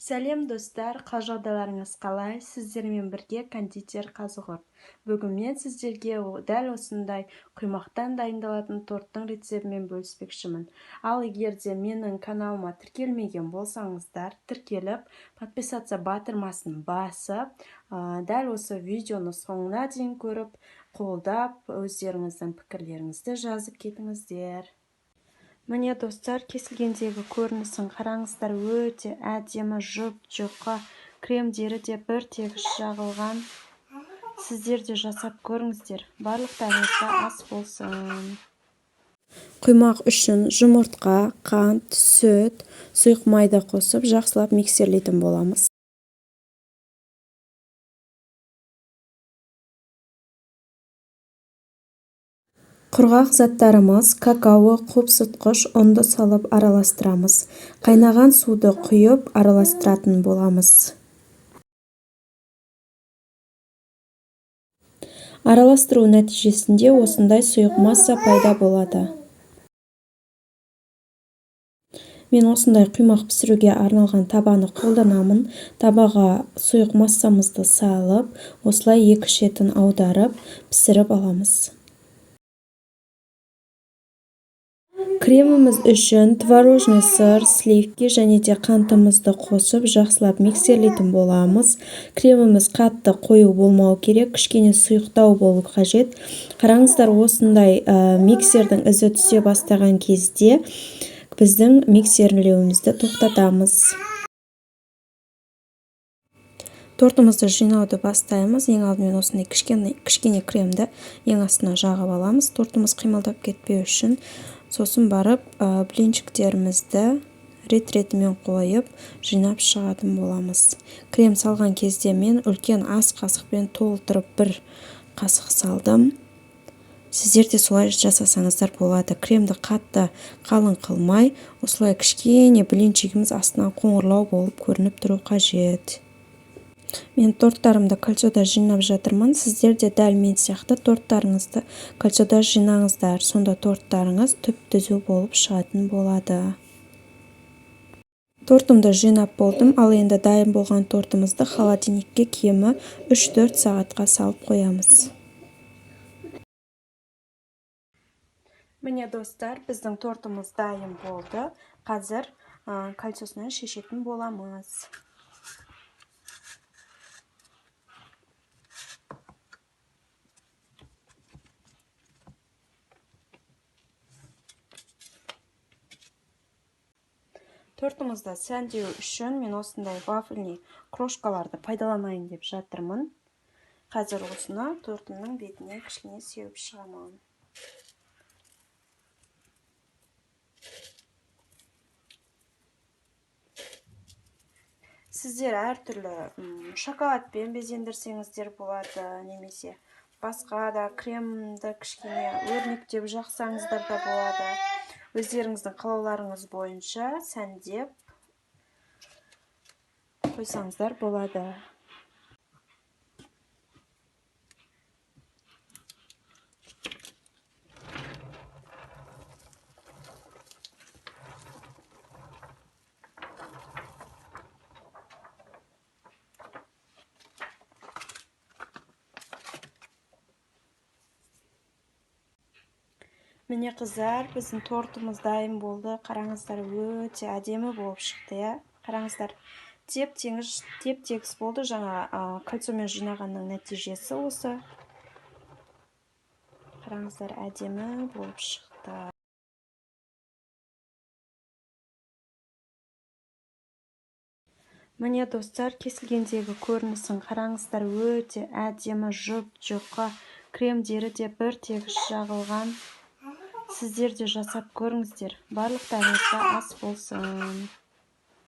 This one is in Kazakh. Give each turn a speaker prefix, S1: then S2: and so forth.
S1: Сәлем достар, қал-жағдайларыңыз қалай? Сіздермен бірге кондитер Қазығұрт. Бүгін мен сіздерге дәл осындай құймақтан дайындалатын торттың рецептімен бөліспекшімін. Ал егер де менің каналыма тіркелмеген болсаңыздар, тіркеліп, подписаться батырмасын басып, дәл осы видеоны соңына дейін көріп, қолдап, өздеріңіздің пікірлеріңізді жазып кетіңіздер. Міне достар, кесілгендегі көрінісін қараңыздар, өте әдемі жұп-жұқа кремдері де бір тегіс жағылған. Сіздер де жасап көріңіздер. Барлықтарыңызға ас болсын. Құймақ үшін жұмыртқа, қант, сүт, сұйық майды қосып жақсылап миксерлейтін боламыз. Құрғақ заттарымыз какао, қопсытқыш, ұнды салып араластырамыз. Қайнаған суды құйып араластыратын боламыз. Араластыру нәтижесінде осындай сұйық масса пайда болады. Мен осындай құймақ пісіруге арналған табаны қолданамын. Табаға сұйық массамызды салып, осылай екі шетін аударып пісіріп аламыз. Креміміз үшін творожный сыр, сливки және де қантымызды қосып жақсылап миксерлейтін боламыз. Креміміз қатты қою болмау керек, кішкене сұйықтау болу қажет. Қараңыздар, осындай миксердің ізі түсе бастаған кезде біздің миксерлеуімізді тоқтатамыз. Тортымызды жинауды бастаймыз. Ең алдымен осындай кішкене кремді ең астына жағып аламыз. Тортымыз қимылдап кетпеу үшін. Сосын барып, блинчиктерімізді рет-ретімен қойып, жинап шығатын боламыз. Крем салған кезде мен үлкен ас қасықпен толтырып бір қасық салдым. Сіздер де солай жасасаңыздар болады. Кремді қатты қалың қылмай, осылай кішкене блинчигіміз астынан қоңырлау болып көрініп тұру қажет. Мен торттарымды кольцода жинап жатырмын. Сіздер де дәл мен сияқты торттарыңызды кольцода жинаңыздар. Сонда торттарыңыз түп-түзу болып шығатын болады. Тортымды жинап болдым, ал енді дайын болған тортымызды холодильникке кемі 3-4 сағатқа салып қоямыз. Міне достар, біздің тортымыз дайын болды. Қазір кольцосынан шешетін боламыз. Тортымызды сәндеу үшін мен осындай вафельный крошкаларды пайдаланайын деп жатырмын. Қазір осыны тортымның бетіне кішкене сеуіп шығамын. Сіздер әртүрлі шоколадпен безендірсеңіздер болады, немесе басқа да кремді кішкене өрнектеп жақсаңыздар да болады. Өздеріңіздің қалауларыңыз бойынша сәндеп қойсаңыздар болады. Міне қыздар, біздің тортымыз дайын болды. Қараңыздар, өте әдемі болып шықты, иә. Қараңыздар, теп-тегіс болды. Жаңа кольцомен жинағанның нәтижесі осы. Қараңыздар, әдемі болып шықты. Міне достар, кесілгендегі көрінісін қараңыздар, өте әдемі жұп-жұқа кремдері де бір тегіс жағылған. Сіздер де жасап көріңіздер. Барлықтарыңызға ас болсын.